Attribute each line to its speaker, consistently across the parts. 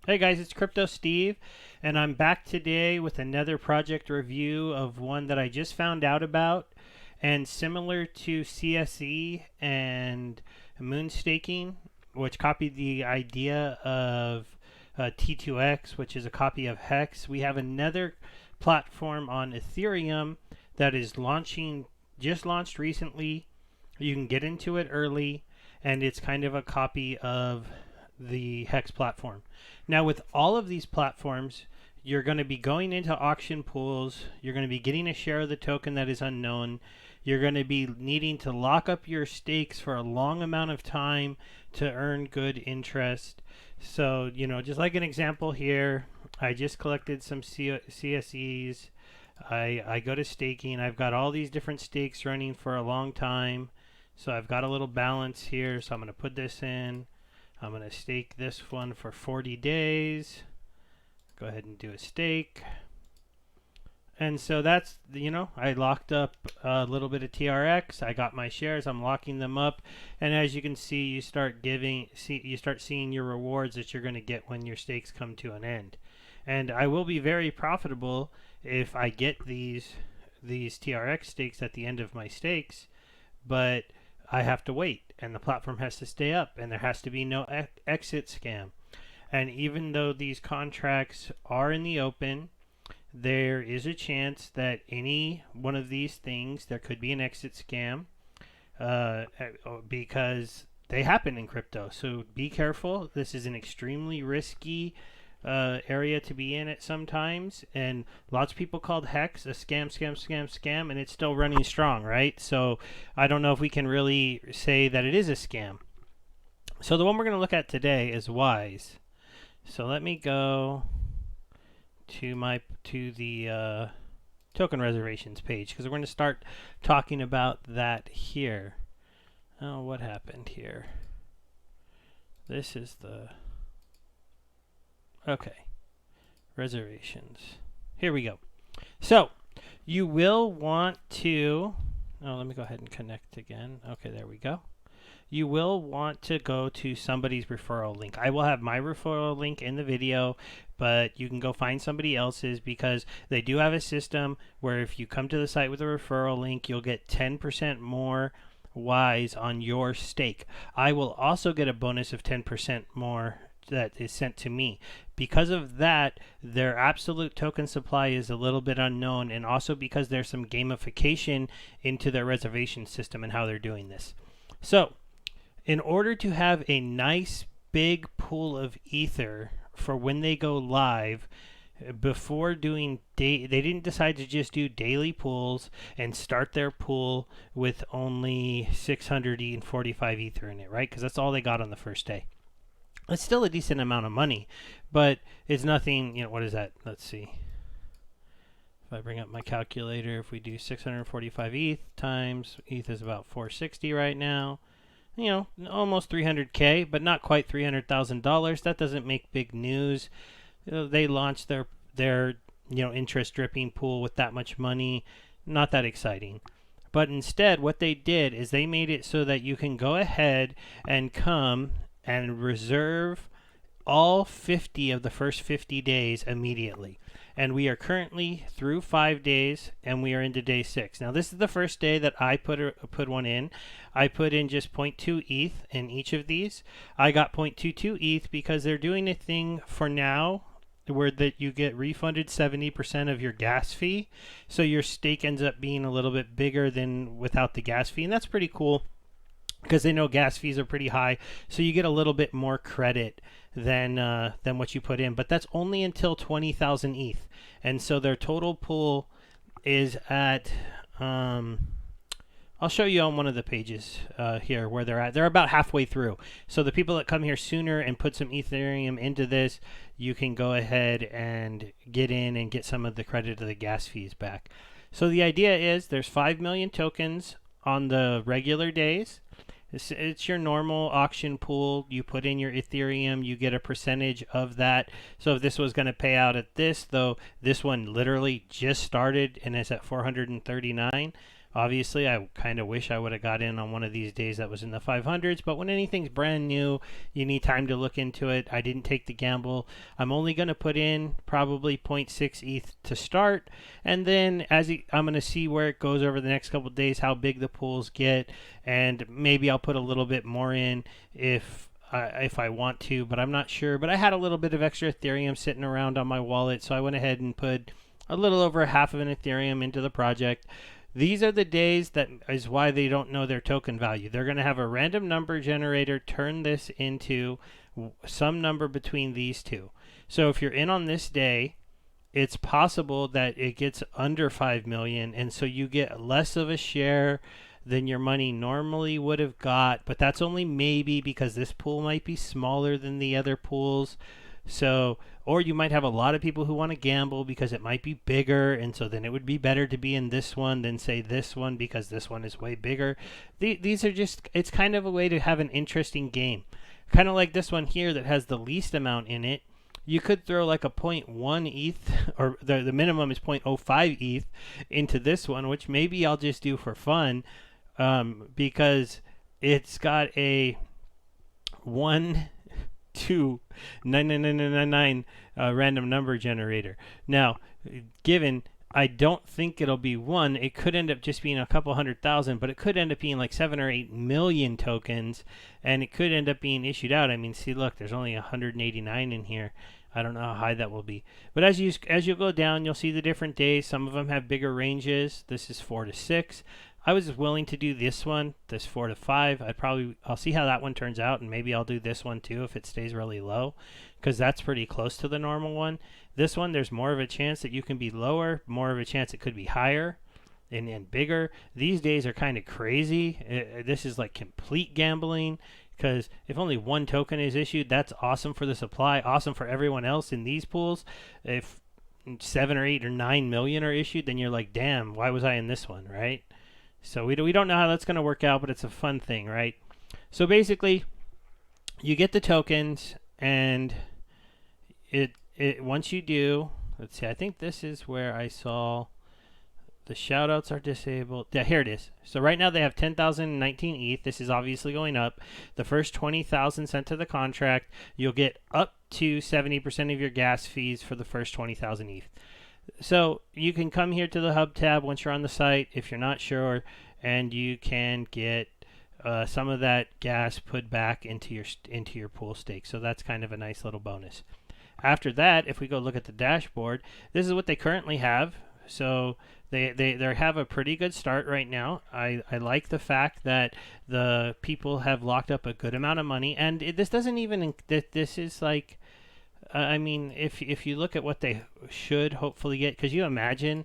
Speaker 1: Hey guys, it's Crypto Steve, and I'm back today with another project review of one that I just found out about. And similar to CSE and moon staking, which copied the idea of T2X, which is a copy of Hex, we have another platform on Ethereum that is launching, just launched recently. You can get into it early, and it's kind of a copy of the Hex platform. Now, with all of these platforms, you're going to be going into auction pools. You're going to be getting a share of the token that is unknown. You're going to be needing to lock up your stakes for a long amount of time to earn good interest. So, just like an example here, I just collected some CSEs. I go to staking. I've got all these different stakes running for a long time. So I've got a little balance here. So I'm going to put this in. I'm going to stake this one for 40 days. Go ahead and do a stake. And so that's, I locked up a little bit of TRX. I got my shares. I'm locking them up. And as you can see, you start seeing your rewards that you're going to get when your stakes come to an end. And I will be very profitable if I get these TRX stakes at the end of my stakes. But I have to wait, and the platform has to stay up, and there has to be no exit scam. And even though these contracts are in the open, there is a chance that any one of these things, there could be an exit scam because they happen in crypto. So be careful. This is an extremely risky area to be in at sometimes, and lots of people called Hex a scam, and it's still running strong, right? So I don't know if we can really say that it is a scam. So the one we're going to look at today is Wise. So let me go to the token reservations page, because we're going to start talking about that here. Oh, what happened here? This is the okay, reservations. Here we go. So you will want to, let me go ahead and connect again. Okay, there we go. You will want to go to somebody's referral link. I will have my referral link in the video, but you can go find somebody else's, because they do have a system where if you come to the site with a referral link, you'll get 10% more Wise on your stake. I will also get a bonus of 10% more that is sent to me. Because of that, their absolute token supply is a little bit unknown, and also because there's some gamification into their reservation system and how they're doing this. So in order to have a nice big pool of Ether for when they go live, before doing they didn't decide to just do daily pools and start their pool with only 645 Ether in it, right? Because that's all they got on the first day. It's still a decent amount of money, but it's nothing, what is that? Let's see. If I bring up my calculator, if we do 645 ETH times, ETH is about 460 right now. Almost 300K, but not quite $300,000. That doesn't make big news. They launched their interest dripping pool with that much money. Not that exciting. But instead, what they did is they made it so that you can go ahead and come and reserve all 50 of the first 50 days immediately. And we are currently through 5 days, and we are into day 6. Now, this is the first day that I put one in. I put in just 0.2 ETH in each of these. I got 0.22 ETH because they're doing a thing for now where that you get refunded 70% of your gas fee. So your stake ends up being a little bit bigger than without the gas fee, and that's pretty cool, because they know gas fees are pretty high, so you get a little bit more credit than what you put in. But that's only until 20,000 ETH, and so their total pool is at I'll show you on one of the pages here where they're at. They're about halfway through. So the people that come here sooner and put some Ethereum into this, you can go ahead and get in and get some of the credit of the gas fees back. So the idea is there's 5 million tokens on the regular days. It's your normal auction pool. You put in your Ethereum, you get a percentage of that. So if this was going to pay out at this, though this one literally just started and is at 439, Obviously, I kind of wish I would have got in on one of these days that was in the 500s, but when anything's brand new, you need time to look into it. I didn't take the gamble. I'm only going to put in probably 0.6 ETH to start, and then I'm going to see where it goes over the next couple of days, how big the pools get, and maybe I'll put a little bit more in if I want to, but I'm not sure. But I had a little bit of extra Ethereum sitting around on my wallet, so I went ahead and put a little over half of an Ethereum into the project. These are the days that is why they don't know their token value. They're going to have a random number generator turn this into some number between these two. So if you're in on this day, it's possible that it gets under 5 million, and so you get less of a share than your money normally would have got, but that's only maybe because this pool might be smaller than the other pools. So, or you might have a lot of people who want to gamble because it might be bigger, and so then it would be better to be in this one than say this one because this one is way bigger. These are just, it's kind of a way to have an interesting game. Kind of like this one here that has the least amount in it. You could throw like a 0.1 ETH, or the minimum is 0.05 ETH into this one, which maybe I'll just do for fun. Because it's got a 1, 2, 99999 random number generator. Now, given I don't think it'll be 1, it could end up just being a couple 100,000, but it could end up being like 7 or 8 million tokens, and it could end up being issued out. I mean, see, look, there's only 189 in here. I don't know how high that will be. But as you go down, you'll see the different days. Some of them have bigger ranges. This is 4 to 6. I was willing to do this one, this 4 to 5. I'll see how that one turns out, and maybe I'll do this one too if it stays really low, because that's pretty close to the normal one. This one, there's more of a chance that you can be lower, more of a chance it could be higher and bigger. These days are kind of crazy. This is like complete gambling, because if only one token is issued, that's awesome for the supply, awesome for everyone else in these pools. If 7 or 8 or 9 million are issued, then you're like, damn, why was I in this one, right? So we don't know how that's going to work out, but it's a fun thing, right? So basically, you get the tokens, and it once you do, let's see, I think this is where I saw the shoutouts are disabled. Yeah, here it is. So right now they have 10,019 ETH. This is obviously going up. The first 20,000 sent to the contract, you'll get up to 70% of your gas fees for the first 20,000 ETH. So you can come here to the hub tab once you're on the site if you're not sure, and you can get some of that gas put back into your pool stake. So that's kind of a nice little bonus. After that, if we go look at the dashboard, this is what they currently have. So they have a pretty good start right now. I like the fact that the people have locked up a good amount of money, and this doesn't even this is like. I mean, if you look at what they should hopefully get, because you imagine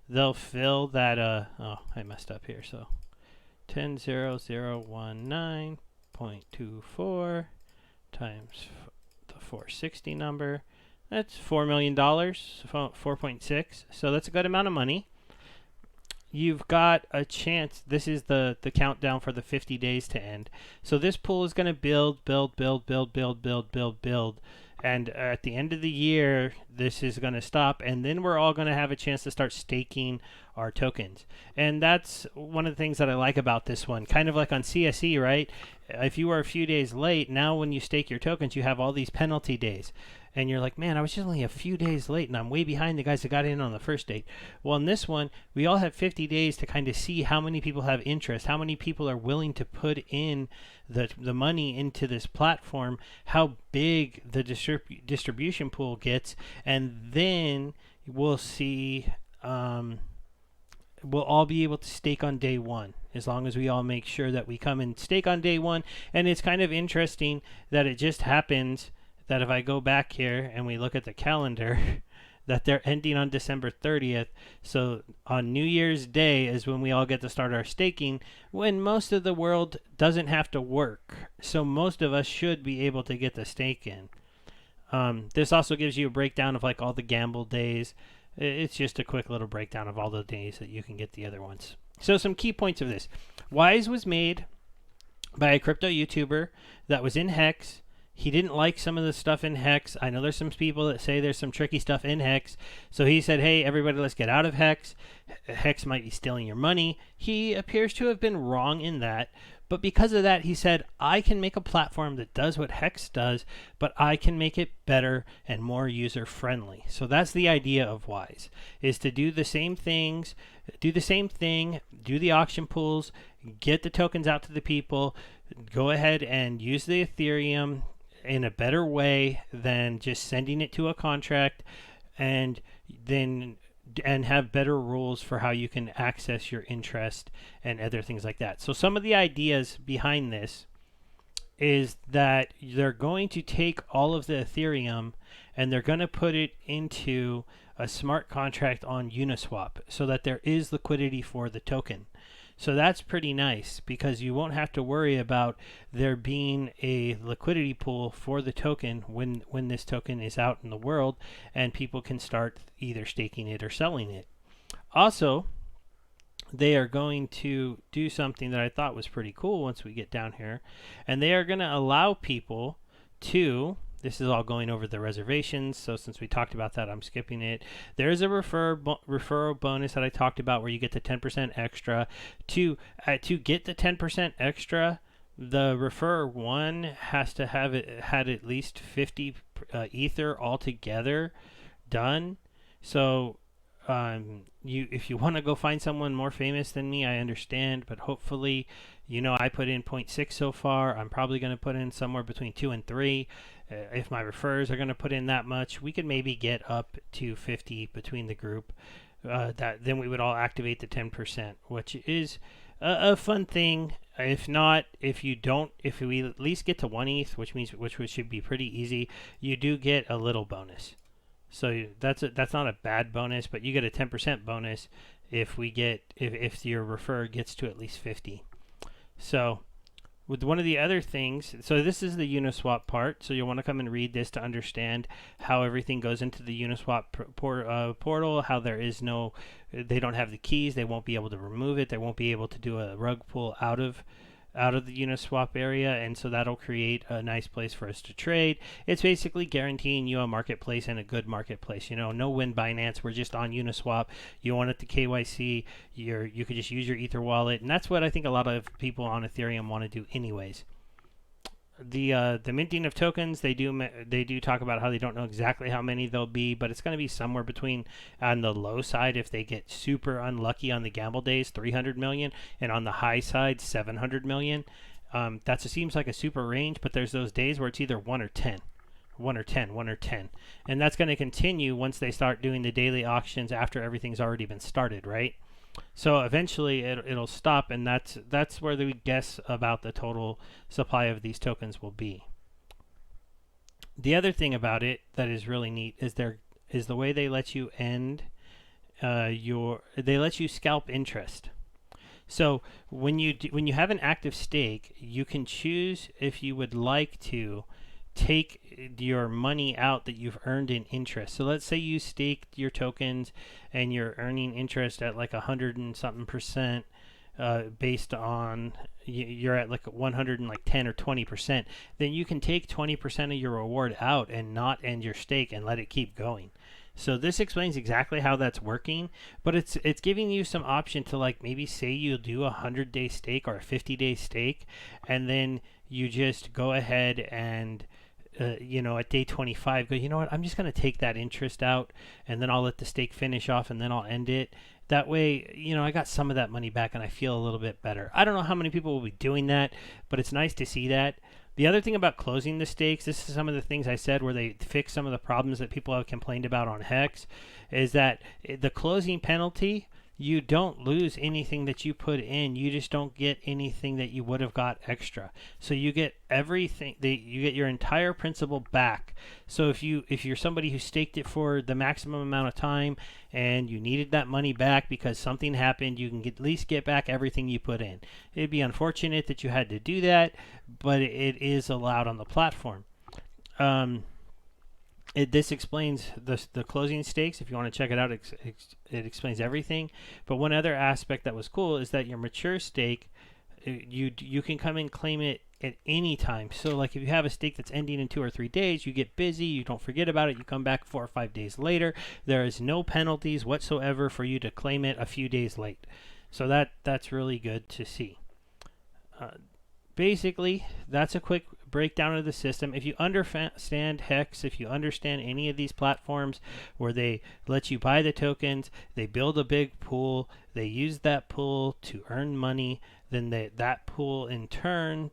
Speaker 1: they'll fill that, oh, I messed up here, so 10,019.24 times the 460 number, that's $4 million, 4.6, so that's a good amount of money. You've got a chance. This is the countdown for the 50 days to end. So this pool is going to build. And at the end of the year, this is going to stop, and then we're all going to have a chance to start staking our tokens. And that's one of the things that I like about this one. Kind of like on CSE, right? If you were a few days late, now when you stake your tokens, you have all these penalty days. And you're like, man, I was just only a few days late, and I'm way behind the guys that got in on the first date. Well, in this one, we all have 50 days to kind of see how many people have interest, how many people are willing to put in the money into this platform, how big the distribution pool gets, and then we'll see, we'll all be able to stake on day one, as long as we all make sure that we come and stake on day one. And it's kind of interesting that it just happens that if I go back here and we look at the calendar, that they're ending on December 30th. So on New Year's Day is when we all get to start our staking, when most of the world doesn't have to work. So most of us should be able to get the stake in. This also gives you a breakdown of like all the gamble days. It's just a quick little breakdown of all the days that you can get the other ones. So some key points of this. Wise was made by a crypto YouTuber that was in Hex. he didn't like some of the stuff in Hex. I know there's some people that say there's some tricky stuff in Hex. So he said, hey, everybody, let's get out of Hex. Hex might be stealing your money. He appears to have been wrong in that. But because of that, he said, I can make a platform that does what Hex does, but I can make it better and more user-friendly. So that's the idea of Wise, is to do the same things, do the auction pools, get the tokens out to the people, go ahead and use the Ethereum in a better way than just sending it to a contract, and have better rules for how you can access your interest and other things like that. So some of the ideas behind this is that they're going to take all of the Ethereum and they're going to put it into a smart contract on Uniswap so that there is liquidity for the token. So that's pretty nice because you won't have to worry about there being a liquidity pool for the token when this token is out in the world and people can start either staking it or selling it. Also, they are going to do something that I thought was pretty cool once we get down here, and they are going to allow people to, this is all going over the reservations, so since we talked about that, I'm skipping it. There's a referral bonus that I talked about where you get the 10% extra. To get the 10% extra, the referrer one has to have had at least 50 Ether altogether done. So if you want to go find someone more famous than me, I understand, but hopefully, I put in 0.6 so far. I'm probably going to put in somewhere between 2 and 3. If my referrers are going to put in that much, we could maybe get up to 50 between the group. Then we would all activate the 10%, which is a fun thing. If not, if we at least get to 1 ETH, which should be pretty easy, you do get a little bonus. So that's not a bad bonus, but you get a 10% bonus if your referrer gets to at least 50. So with one of the other things, so this is the Uniswap part, so you'll want to come and read this to understand how everything goes into the Uniswap portal, how they don't have the keys, they won't be able to remove it, they won't be able to do a rug pull out of the Uniswap area, and so that'll create a nice place for us to trade. It's basically guaranteeing you a marketplace and a good marketplace. No win Binance, we're just on Uniswap. You want it to KYC, you could just use your Ether wallet, and that's what I think a lot of people on Ethereum want to do anyways. The minting of tokens, they do talk about how they don't know exactly how many there'll be, but it's going to be somewhere between, on the low side, if they get super unlucky on the gamble days, 300 million, and on the high side, 700 million. That seems like a super range, but there's those days where it's either 1 or 10. 1 or 10, 1 or 10. And that's going to continue once they start doing the daily auctions after everything's already been started, right? So eventually it'll stop, and that's where we guess about the total supply of these tokens will be. The other thing about it that is really neat is the way they let you they let you scalp interest. So when you have an active stake, you can choose if you would like to take your money out that you've earned in interest. So let's say you staked your tokens and you're earning interest at like 100 and something percent, based on you're at like 110 or 20%. Then you can take 20% of your reward out and not end your stake and let it keep going. So this explains exactly how that's working, but it's giving you some option to, like, maybe say you do a 100-day stake or a 50-day stake, and then you just go ahead and at day 25, go, you know what, I'm just going to take that interest out, and then I'll let the stake finish off, and then I'll end it. That way, I got some of that money back, and I feel a little bit better. I don't know how many people will be doing that, but it's nice to see that. The other thing about closing the stakes, this is some of the things I said where they fix some of the problems that people have complained about on Hex, is that the closing penalty, you don't lose anything that you put in. You just don't get anything that you would have got extra. So you get everything. You get your entire principal back. So if you're somebody who staked it for the maximum amount of time and you needed that money back because something happened, you can at least get back everything you put in. It'd be unfortunate that you had to do that, but it is allowed on the platform. This explains the closing stakes. If you want to check it out, it explains everything. But one other aspect that was cool is that your mature stake, you can come and claim it at any time. So like if you have a stake that's ending in 2 or 3 days, you get busy, you don't forget about it, you come back 4 or 5 days later, there is no penalties whatsoever for you to claim it a few days late. So that's really good to see. Basically, that's a quick breakdown of the system. If you understand Hex, if you understand any of these platforms where they let you buy the tokens, they build a big pool, they use that pool to earn money, then that pool in turn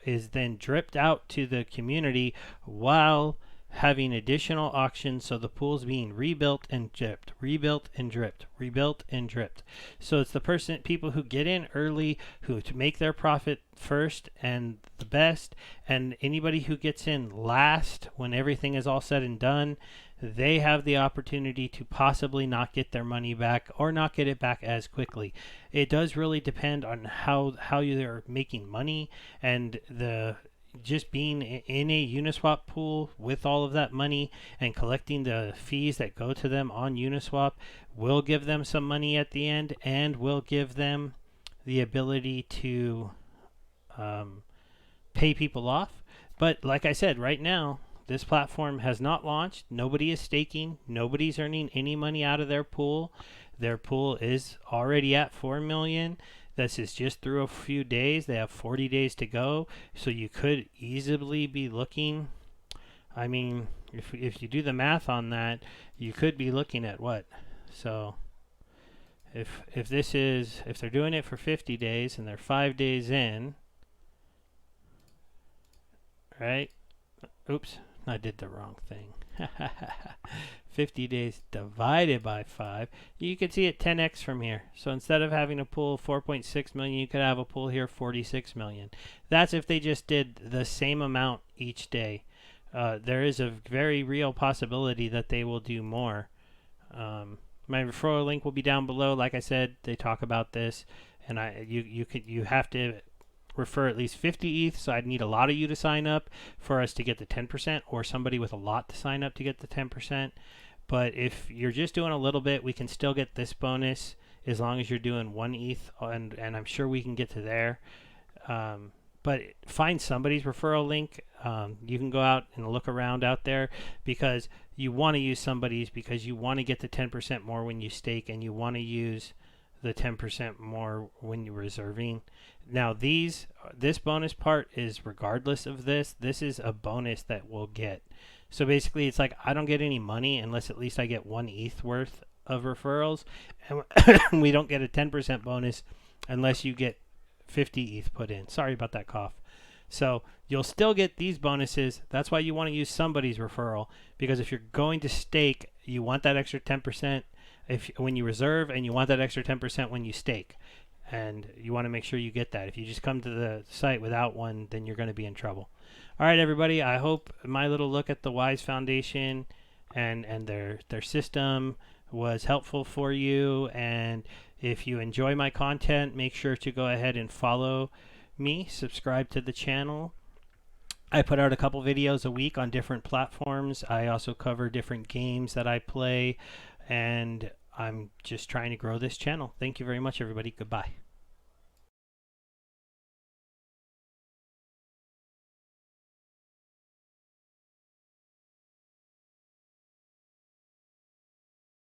Speaker 1: is then dripped out to the community while having additional auctions, so the pool's being rebuilt and dripped, rebuilt and dripped, rebuilt and dripped. So it's the people who get in early, who to make their profit first and the best, and anybody who gets in last when everything is all said and done, they have the opportunity to possibly not get their money back or not get it back as quickly. It does really depend on how they're making money, and just being in a Uniswap pool with all of that money and collecting the fees that go to them on Uniswap will give them some money at the end and will give them the ability to pay people off. But like I said, right now, this platform has not launched. Nobody is staking. Nobody's earning any money out of their pool. Their pool is already at 4 million. This is just through a few days. They have 40 days to go. So you could easily be looking, I mean, if you do the math on that, you could be looking at what? So if they're doing it for 50 days and they're 5 days in, right? Oops, I did the wrong thing. 50 days divided by 5, you could see it 10x from here. So instead of having a pool of 4.6 million, you could have a pool here 46 million. That's if they just did the same amount each day. There is a very real possibility that they will do more. My referral link will be down below. Like I said, they talk about this, and you have to refer at least 50 ETH, so I'd need a lot of you to sign up for us to get the 10%, or somebody with a lot to sign up to get the 10%. But if you're just doing a little bit, we can still get this bonus as long as you're doing 1 ETH, and I'm sure we can get to there. But find somebody's referral link. You can go out and look around out there, because you want to use somebody's, because you want to get the 10% more when you stake, and you want to use the 10% more when you're reserving. Now this bonus part is regardless of this. This is a bonus that we'll get. So basically it's like I don't get any money unless at least I get 1 ETH worth of referrals, and we don't get a 10% bonus unless you get 50 ETH put in. Sorry about that cough. So you'll still get these bonuses. That's why you want to use somebody's referral, because if you're going to stake, you want that extra 10% when you reserve, and you want that extra 10% when you stake. And you want to make sure you get that. If you just come to the site without one, then you're going to be in trouble. All right, everybody. I hope my little look at the Wise Foundation and their system was helpful for you. And if you enjoy my content, make sure to go ahead and follow me. Subscribe to the channel. I put out a couple videos a week on different platforms. I also cover different games that I play. And I'm just trying to grow this channel. Thank you very much, everybody. Goodbye.